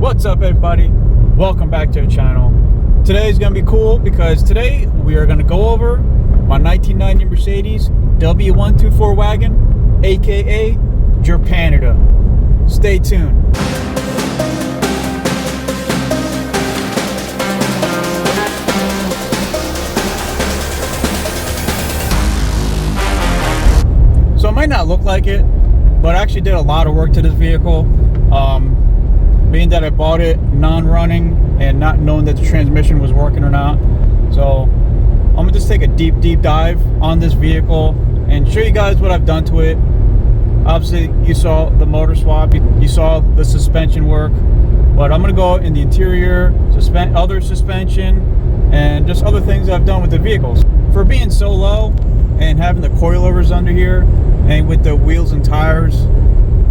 What's up, everybody? Welcome back to the channel. Today is going to be cool because today we are going to go over my 1990 Mercedes W124 Wagon, aka GERPANADA. Stay tuned. So it might not look like it, but I actually did a lot of work to this vehicle. Being that I bought it non-running and not knowing that the transmission was working or not. So I'm gonna just take a deep dive on this vehicle and show you guys what I've done to it. Obviously you saw the motor swap, you saw the suspension work, but I'm gonna go in the interior, other suspension, and just other things I've done with the vehicles. For being so low and having the coilovers under here and with the wheels and tires,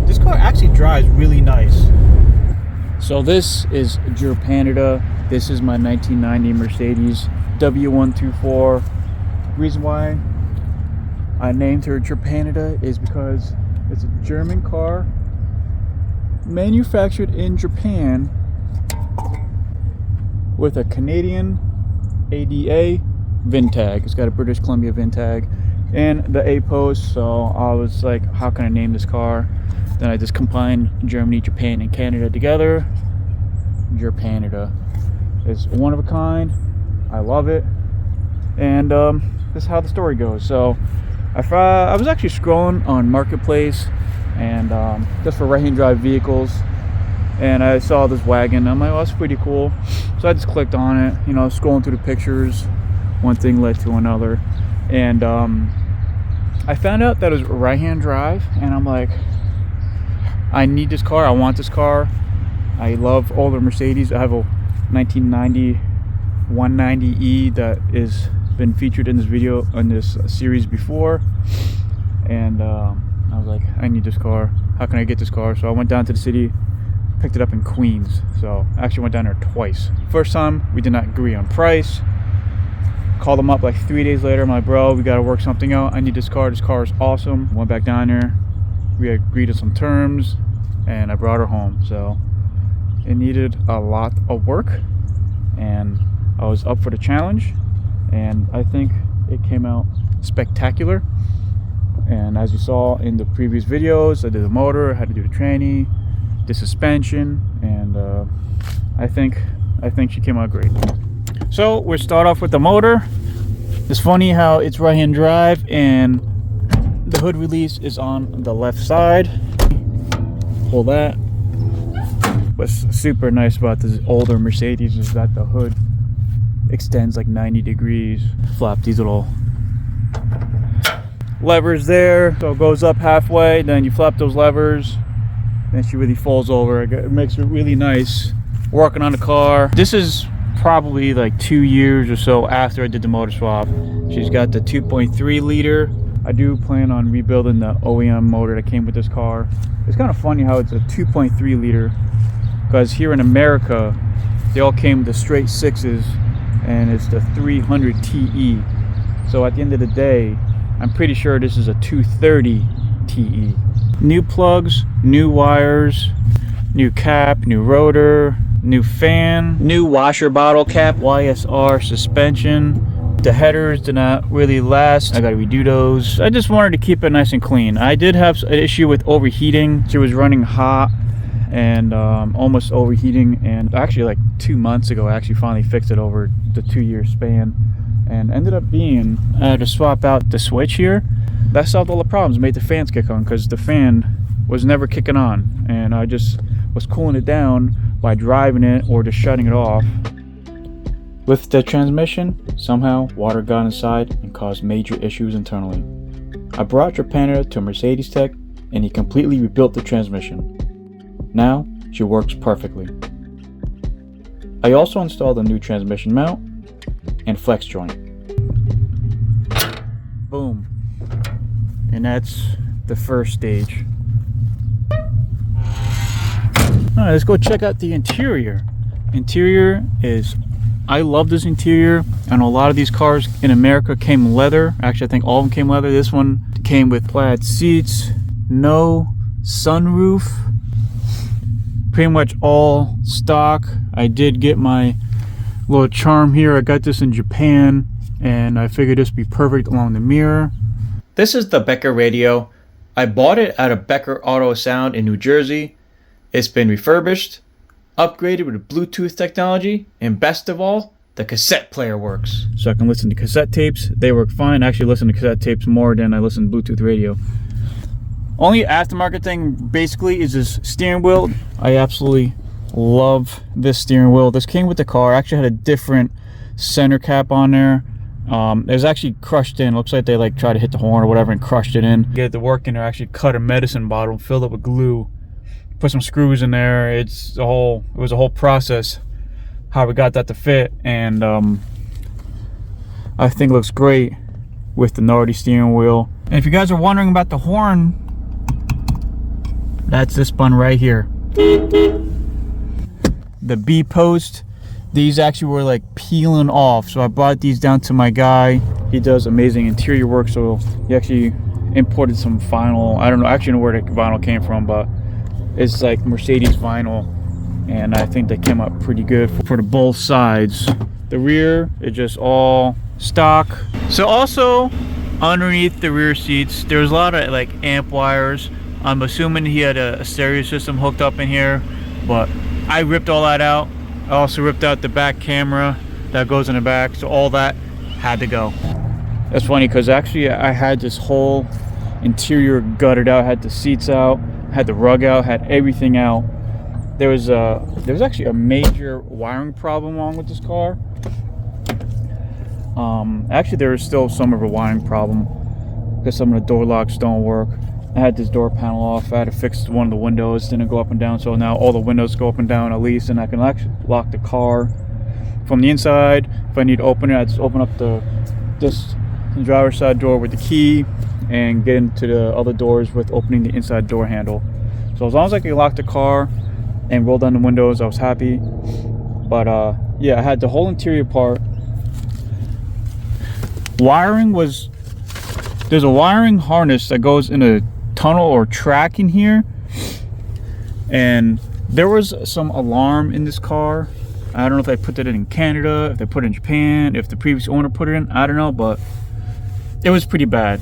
this car actually drives really nice. So this is GERPANADA. This is my 1990 Mercedes W124. The reason why I named her GERPANADA is because it's a German car manufactured in Japan with a Canadian ADA VIN tag. It's got a British Columbia VIN tag and the A post. So I was like, how can I name this car? Then I just combined Germany, Japan, and Canada together. GERPANADA. It's one of a kind. I love it. And this is how the story goes. So I was actually scrolling on Marketplace and just for right-hand drive vehicles. And I saw this wagon. I'm like, oh, that's pretty cool. So I just clicked on it, you know, scrolling through the pictures. One thing led to another. And I found out that it was right-hand drive. And I'm like, I need this car. I want this car. I love older Mercedes. I have a 1990 190E that is been featured in this video in this series before, and I was like, I need this car. How can I get this car? So I went down to the city, picked it up in Queens. So I actually went down there twice. First time we did not agree on price. Called them up like 3 days later. I'm like, bro, we got to work something out. I need this car. This car is awesome. Went back down there. We agreed to some terms and I brought her home. So it needed a lot of work and I was up for the challenge, and I think it came out spectacular. And as you saw in the previous videos, I did the motor, I had to do the tranny, the suspension, and I think she came out great. So we'll start off with the motor. It's funny how it's right-hand drive and the hood release is on the left side. Pull that. What's super nice about this older Mercedes is that the hood extends like 90 degrees. Flap these little levers there, so it goes up halfway, then you flap those levers, then she really falls over. It makes it really nice working on the car. This is probably like 2 years or so after I did the motor swap. She's got the 2.3 liter. I do plan on rebuilding the OEM motor that came with this car. It's kind of funny how it's a 2.3 liter because here in America they all came with the straight sixes and it's the 300 TE. So at the end of the day, I'm pretty sure this is a 230 TE. New plugs, new wires, new cap, new rotor, new fan, new washer bottle cap, YSR suspension. The headers did not really last. I gotta redo those. I just wanted to keep it nice and clean. I did have an issue with overheating. She was running hot and almost overheating, and actually like 2 months ago I actually finally fixed it over the 2-year span, and ended up being I had to swap out the switch here. That solved all the problems, made the fans kick on because the fan was never kicking on, and I just was cooling it down by driving it or just shutting it off. With the transmission, somehow water got inside and caused major issues internally. I brought GERPANADA to a Mercedes tech and he completely rebuilt the transmission. Now she works perfectly. I also installed a new transmission mount and flex joint. Boom. And that's the first stage. Alright, let's go check out the interior. Interior is, I love this interior. I know a lot of these cars in America came leather. Actually, I think all of them came leather. This one came with plaid seats, no sunroof. pretty much all stock. I did get my little charm here. I got this in Japan, and I figured this would be perfect along the mirror. This is the Becker radio. I bought it at a Becker Auto Sound in New Jersey. It's been refurbished, upgraded with Bluetooth technology, and best of all, the cassette player works. So I can listen to cassette tapes. They work fine. I actually listen to cassette tapes more than I listen to Bluetooth radio. Only aftermarket thing basically is this steering wheel. I absolutely love this steering wheel. This came with the car. I actually had a different center cap on there. It was actually crushed in. Looks like they like tried to hit the horn or whatever and crushed it in. Get it to work in there. Actually cut a medicine bottle, filled it with glue, put some screws in there. It was a whole process how we got that to fit, and I think it looks great with the Nardi steering wheel. And if you guys are wondering about the horn, that's this one right here. The B post, these actually were like peeling off, so I brought these down to my guy. He does amazing interior work, so he actually imported some vinyl. I don't know actually know where the vinyl came from, but it's like Mercedes vinyl, and I think they came out pretty good for the both sides. The rear is just all stock. So also underneath the rear seats, there's a lot of like amp wires. I'm assuming he had a stereo system hooked up in here, but I ripped all that out. I also ripped out the back camera that goes in the back, so all that had to go. That's funny because actually I had this whole interior gutted out, had the seats out, had the rug out, had everything out. There was actually a major wiring problem wrong with this car. Actually there is still some of a wiring problem because some of the door locks don't work. I had this door panel off. I had to fix one of the windows, didn't go up and down, so now all the windows go up and down at least, and I can actually lock the car from the inside. If I need to open it, I just open up this driver's side door with the key and get into the other doors with opening the inside door handle. So as long as I could lock the car and roll down the windows, I was happy. But yeah, I had the whole interior part. Wiring was, there's a wiring harness that goes in a tunnel or track in here, and there was some alarm in this car. I don't know if they put it in Canada, if they put it in Japan, if the previous owner put it in, I don't know, but it was pretty bad.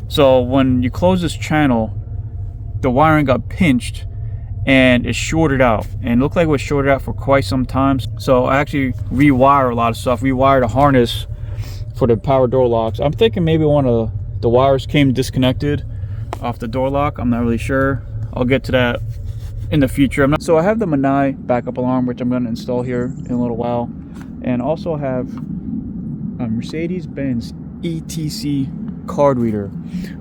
So when you close this channel, the wiring got pinched and it shorted out, and it looked like it was shorted out for quite some time. So I actually rewired a lot of stuff, rewired a harness for the power door locks. I'm thinking maybe one of the wires came disconnected off the door lock. I'm not really sure. I'll get to that in the future. So I have the Manai backup alarm, which I'm going to install here in a little while, and also have a Mercedes-Benz ETC card reader,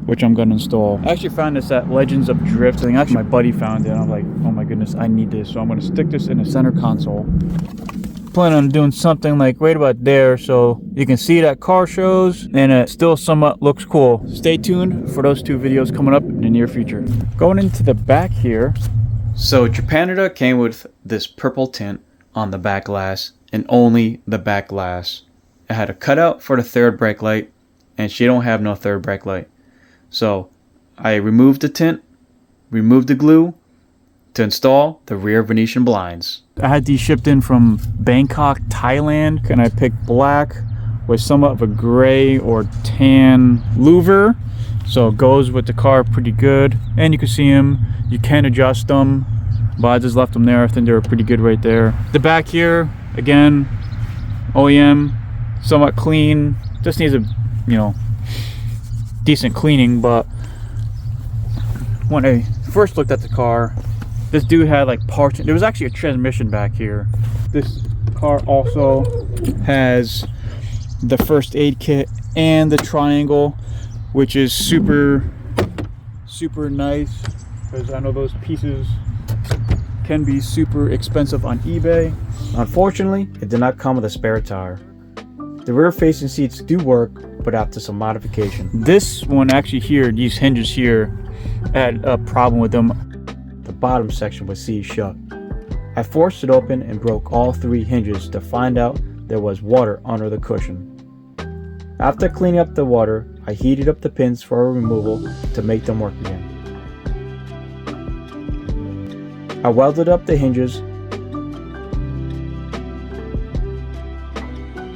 which I'm going to install. I actually found this at Legends of Drift. I think actually my buddy found it. I'm like, oh my goodness, I need this. So I'm going to stick this in the center console. Plan on doing something like right about there, so you can see that car shows and it still somewhat looks cool. Stay tuned for those two videos coming up in the near future. Going into the back here. So GERPANADA came with this purple tint on the back glass, and only the back glass. It had a cutout for the third brake light, and she don't have no third brake light. So I removed the tint, removed the glue to install the rear Venetian blinds. I had these shipped in from Bangkok, Thailand, and I picked black with somewhat of a gray or tan louver, so it goes with the car pretty good. And you can see them, you can adjust them, but I just left them there. I think they were pretty good right there. The back here, again, OEM, somewhat clean, just needs a decent cleaning. But when I first looked at the car, this dude had like parts. There was actually a transmission back here. This car also has the first aid kit and the triangle, which is super nice, because I know those pieces can be super expensive on eBay. Unfortunately, it did not come with a spare tire. The rear facing seats do work, but after some modification. This one actually here, these hinges here, had a problem with them. The bottom section was seized shut. I forced it open and broke all three hinges to find out there was water under the cushion. After cleaning up the water, I heated up the pins for a removal to make them work again. I welded up the hinges,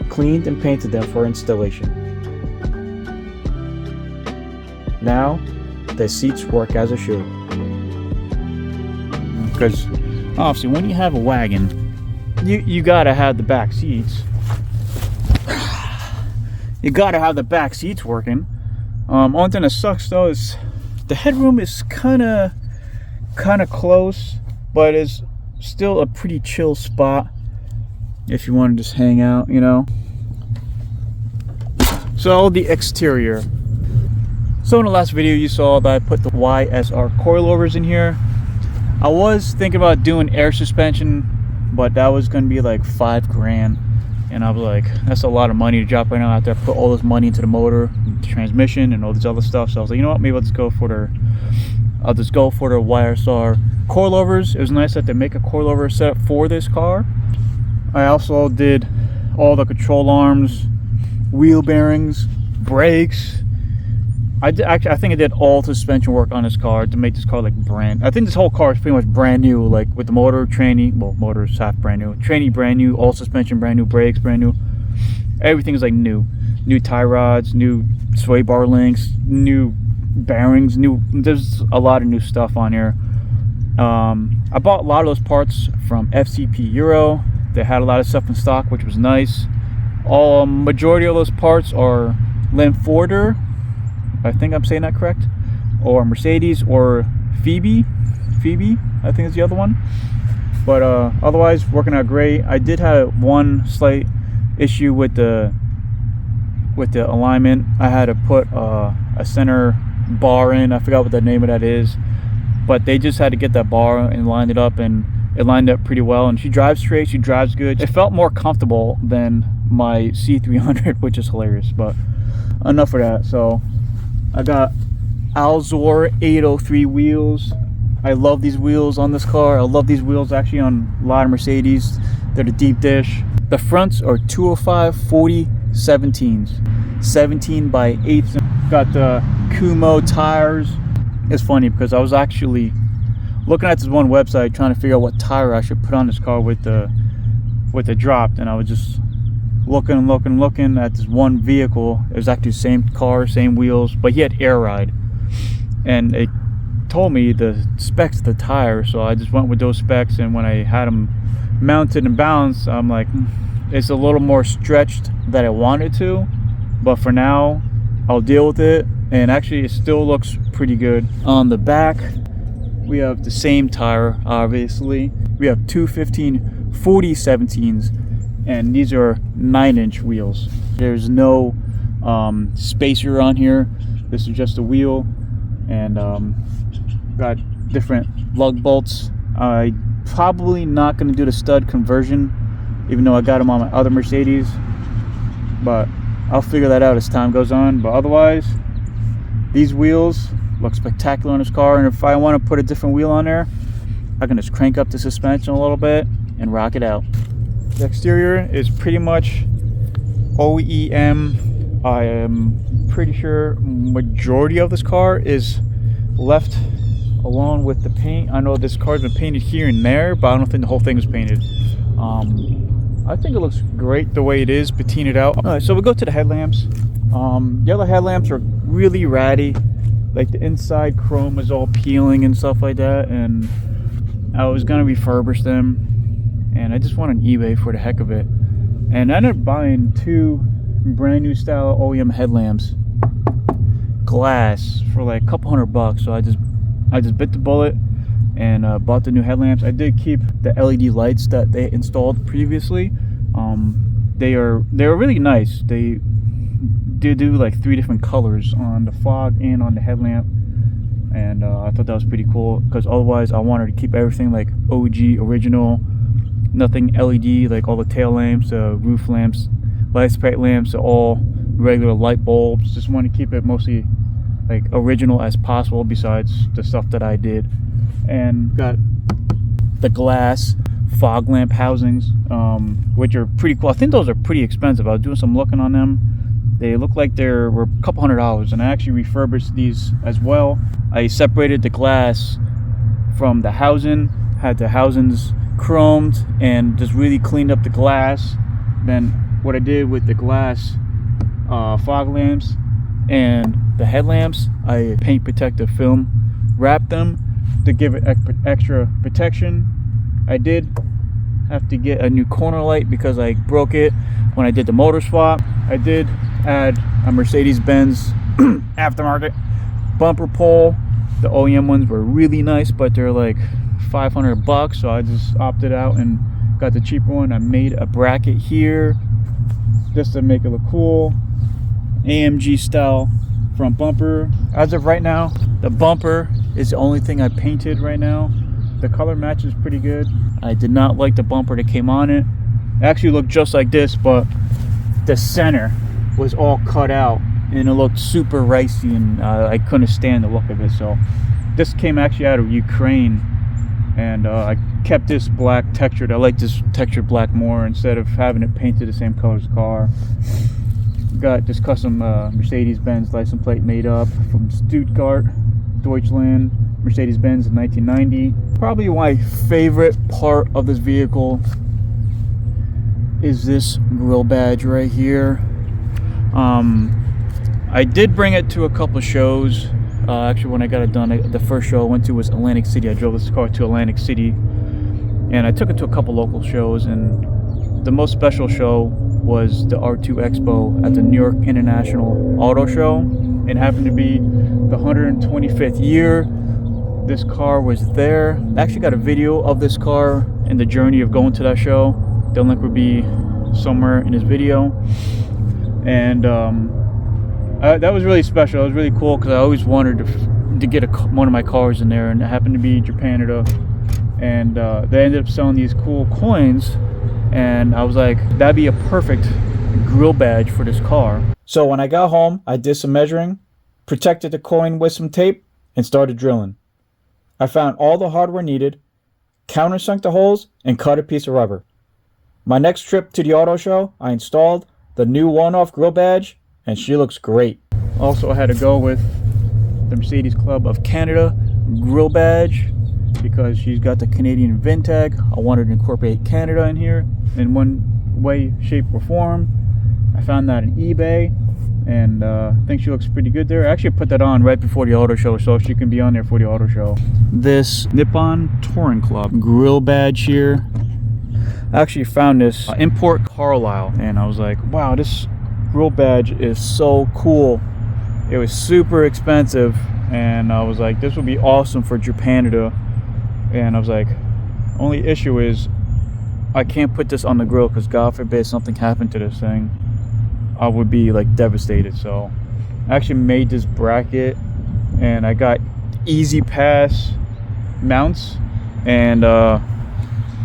cleaned and painted them for installation. Now the seats work as it should. Because obviously when you have a wagon, you gotta have the back seats. You gotta have the back seats working. Only thing that sucks though is the headroom is kind of close, but it's still a pretty chill spot if you want to just hang out, you know. So the exterior. So in the last video you saw that I put the YSR coilovers in here. I was thinking about doing air suspension, but that was going to be like $5 grand, and I was like, that's a lot of money to drop right now after I put all this money into the motor, the transmission, and all this other stuff. So I was like, you know what, maybe I'll just go for the YSR coilovers. It was nice that they make a coilover set for this car. I also did all the control arms, wheel bearings, brakes. I think I did all the suspension work on this car to make this car like I think this whole car is pretty much brand new, like with the motor, tranny, well, motor is half brand new, tranny brand new, all suspension brand new, brakes brand new, everything is like new tie rods, new sway bar links, new bearings, there's a lot of new stuff on here. I bought a lot of those parts from FCP Euro. They had a lot of stuff in stock, which was nice. Majority of those parts are Linforder, I think I'm saying that correct, or Mercedes, or Phoebe, I think is the other one. But otherwise working out great. I did have one slight issue with the alignment. I had to put a center bar in. I forgot what the name of that is, but they just had to get that bar and lined it up, and it lined up pretty well. And she drives straight, she drives good. It felt more comfortable than my C300, which is hilarious. But enough of that. So I got Alzor 803 wheels. I love these wheels on this car. I love these wheels actually on a lot of Mercedes. They're the deep dish. The fronts are 205 40 17s, 17 by 8. Got the Kumo tires. It's funny because I was actually looking at this one website trying to figure out what tire I should put on this car with the drop, and I was just looking at this one vehicle. It was actually the same car, same wheels, but he had air ride, and it told me the specs of the tire, so I just went with those specs. And when I had them mounted and balanced, I'm like, it's a little more stretched than I wanted to, but for now I'll deal with it. And actually it still looks pretty good. On the back we have the same tire, obviously. We have two 15 40 17s, and these are 9-inch wheels. There's no spacer on here. This is just a wheel, and got different lug bolts. I probably not going to do the stud conversion, even though I got them on my other Mercedes, but I'll figure that out as time goes on. But otherwise, these wheels look spectacular on this car, and if I want to put a different wheel on there, I can just crank up the suspension a little bit and rock it out. The exterior is pretty much OEM. I am pretty sure majority of this car is left along with the paint. I know this car's been painted here and there, but I don't think the whole thing is painted. I think it looks great the way it is patinaed out. Alright, so we'll go to the headlamps. The other headlamps are really ratty. Like the inside chrome is all peeling and stuff like that, and I was gonna refurbish them, and I just went on eBay for the heck of it, and I ended up buying two brand new style OEM headlamps, glass, for like a couple $100. So I just bit the bullet and bought the new headlamps. I did keep the LED lights that they installed previously. They're really nice. They do like 3 different colors on the fog and on the headlamp, and I thought that was pretty cool, because otherwise I wanted to keep everything like OG original, nothing LED, like all the tail lamps, roof lamps, light sprite lamps, all regular light bulbs. Just want to keep it mostly like original as possible, besides the stuff that I did. And got the glass fog lamp housings, which are pretty cool. I think those are pretty expensive. I was doing some looking on them. They look like they were a couple $100, and I actually refurbished these as well. I separated the glass from the housing, had the housings chromed and just really cleaned up the glass. Then what I did with the glass fog lamps and the headlamps, I paint protective film wrapped them to give it extra protection. I did have to get a new corner light because I broke it when I did the motor swap. I did add a Mercedes-Benz aftermarket bumper pole. The OEM ones were really nice, but they're like $500, so I just opted out and got the cheaper one. I made a bracket here just to make it look cool. AMG style front bumper. As of right now, the bumper is the only thing I painted right now. The color match is pretty good. I did not like the bumper that came on it. It actually looked just like this, but the center was all cut out and it looked super ricey, and I couldn't stand the look of it. So this came actually out of Ukraine, and I kept this black textured. I like this textured black more instead of having it painted the same color as the car. Got this custom Mercedes-Benz license plate made up from Stuttgart, Deutschland, Mercedes-Benz in 1990. Probably my favorite part of this vehicle is this grill badge right here. I did bring it to a couple of shows. Actually, when I got it done, the first show I went to was Atlantic City. I drove this car to Atlantic City, and I took it to a couple local shows, and the most special show was the R2 Expo at the New York International Auto Show. It happened to be the 125th year this car was there. I actually got a video of this car and the journey of going to that show. The link would be somewhere in this video. And that was really special. It was really cool because I always wanted to get one of my cars in there, and it happened to be GERPANADA. And they ended up selling these cool coins, and I was like, that'd be a perfect grill badge for this car. So when I got home, I did some measuring, protected the coin with some tape, and started drilling. I found all the hardware needed, countersunk the holes, and cut a piece of rubber. My next trip to the auto show, I installed the new one-off grill badge, and she looks great. Also, I had to go with the Mercedes Club of Canada grill badge because she's got the Canadian VIN tag. I wanted to incorporate Canada in here in one way, shape, or form. I found that on eBay, and I think she looks pretty good there. I actually put that on right before the auto show, so she can be on there for the auto show. This Nippon Touring Club grill badge here. I actually found this import Carlisle, and I was like, wow, this grill badge is so cool. It was super expensive, and I was like, this would be awesome for GERPANADA. And I was like, only issue is I can't put this on the grill because God forbid something happened to this thing, I would be like devastated. So I actually made this bracket, and I got easy pass mounts and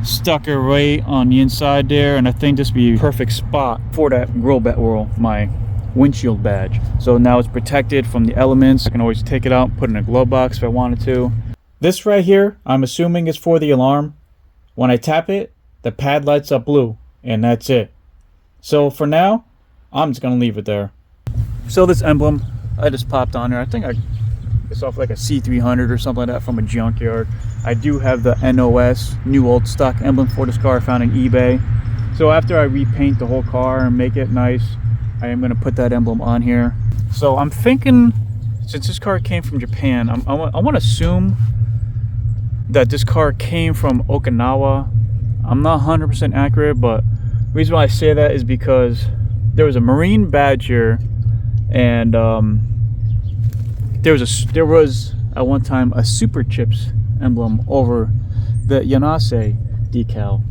stuck it right on the inside there, and I think this would be a perfect spot for that grill badge, or my windshield badge. So now it's protected from the elements. I can always take it out and put it in a glove box if I wanted to. This right here, I'm assuming is for the alarm. When I tap it, the pad lights up blue, and that's it. So for now, I'm just gonna leave it there. So this emblem, I just popped on there. I think it's off like a C300 or something like that from a junkyard. I do have the NOS, new old stock emblem for this car I found on eBay. So after I repaint the whole car and make it nice, I am gonna put that emblem on here. So I'm thinking, since this car came from Japan, I want to assume that this car came from Okinawa. I'm not 100% accurate, but the reason why I say that is because there was a Marine badge here, and there was at one time a Super Chips emblem over the Yanase decal,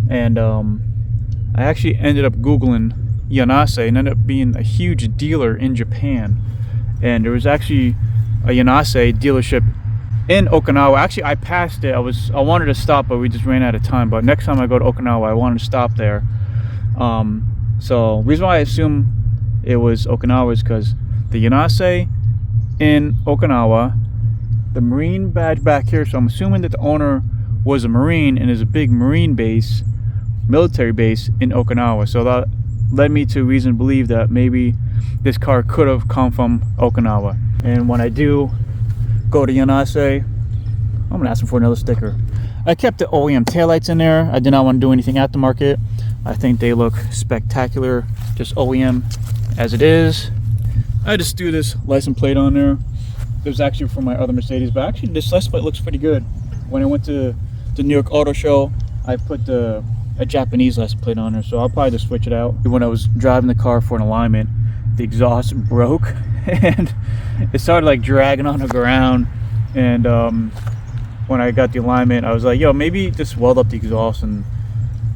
and I actually ended up Googling Yanase and ended up being a huge dealer in Japan, and there was actually a Yanase dealership in Okinawa. Actually, I passed it. I wanted to stop, but we just ran out of time. But next time I go to Okinawa, I wanted to stop there. So reason why I assume it was Okinawa is because the Yanase in Okinawa, the Marine badge back here. So I'm assuming that the owner was a Marine, and there's a big Marine base, military base in Okinawa. So that led me to reason to believe that maybe this car could have come from Okinawa. And when I do go to Yanase, I'm gonna ask them for another sticker. I kept the OEM taillights in there. I did not want to do anything aftermarket. I think they look spectacular, just OEM as it is. I just threw this license plate on there. It was actually from my other Mercedes, but actually this license plate looks pretty good. When I went to the New York Auto Show, I put a Japanese license plate on there, so I'll probably just switch it out. When I was driving the car for an alignment, the exhaust broke and it started like dragging on the ground. And when I got the alignment, I was like, yo, maybe just weld up the exhaust, and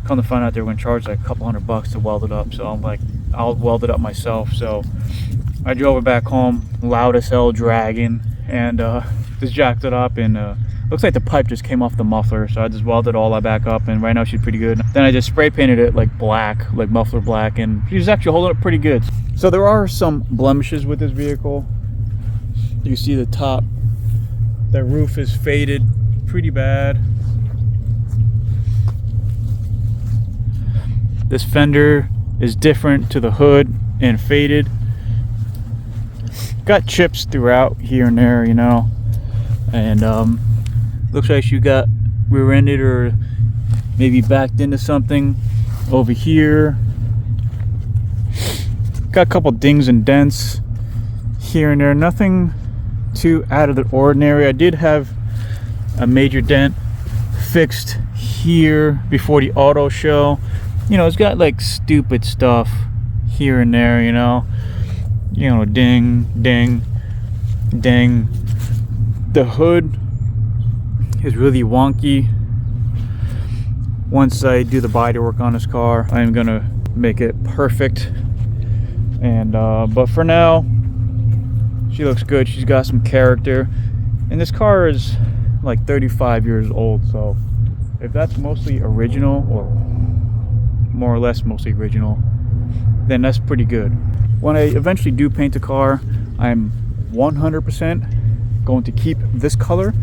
come to find out they were going to charge like a couple $100 to weld it up. So I'm like, I'll weld it up myself. So I drove it back home, loud as hell, dragging, and just jacked it up, and looks like the pipe just came off the muffler. So I just welded all that back up, and right now she's pretty good. Then I just spray painted it like black, like muffler black, and she's actually holding up pretty good. So there are some blemishes with this vehicle. You see the top, the roof is faded pretty bad. This fender is different to the hood and faded. Got chips throughout here and there, you know, and looks like you got rear-ended or maybe backed into something over here. Got a couple dings and dents here and there, nothing too out of the ordinary. I did have a major dent fixed here before the auto show. You know, it's got like stupid stuff here and there, you know, ding, ding, ding. The hood is really wonky. Once I do the body work on this car, I'm gonna make it perfect. And but for now, she looks good. She's got some character, and this car is like 35 years old. So if that's mostly original, or more or less mostly original, then that's pretty good. When I eventually do paint the car, I'm 100% going to keep this color.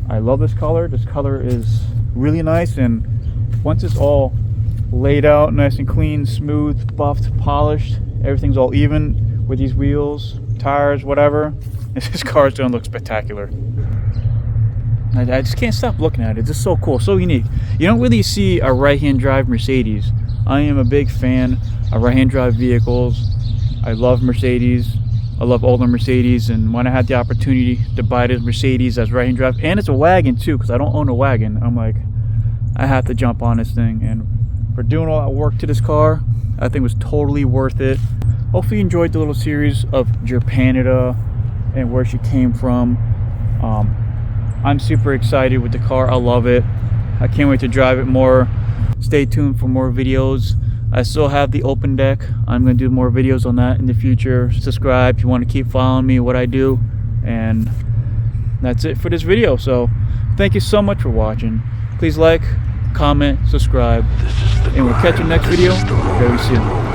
I love this color. This color is really nice, and once it's all laid out nice and clean, smooth, buffed, polished, everything's all even with these wheels, tires, whatever, this car is gonna look spectacular. I just can't stop looking at it. It's just so cool, so unique. You don't really see a right-hand drive Mercedes. I am a big fan of right-hand drive vehicles. I love Mercedes. I love older Mercedes, and when I had the opportunity to buy this Mercedes as right-hand drive, and it's a wagon too, because I don't own a wagon, I'm like, I have to jump on this thing. And for doing all that work to this car, I think it was totally worth it. Hopefully you enjoyed the little series of GERPANADA and where she came from. I'm super excited with the car. I love it. I can't wait to drive it more. Stay tuned for more videos. I still have the open deck. I'm going to do more videos on that in the future. Subscribe if you want to keep following me, what I do. And that's it for this video. So thank you so much for watching. Please like, comment, subscribe, and we'll catch you next video very soon.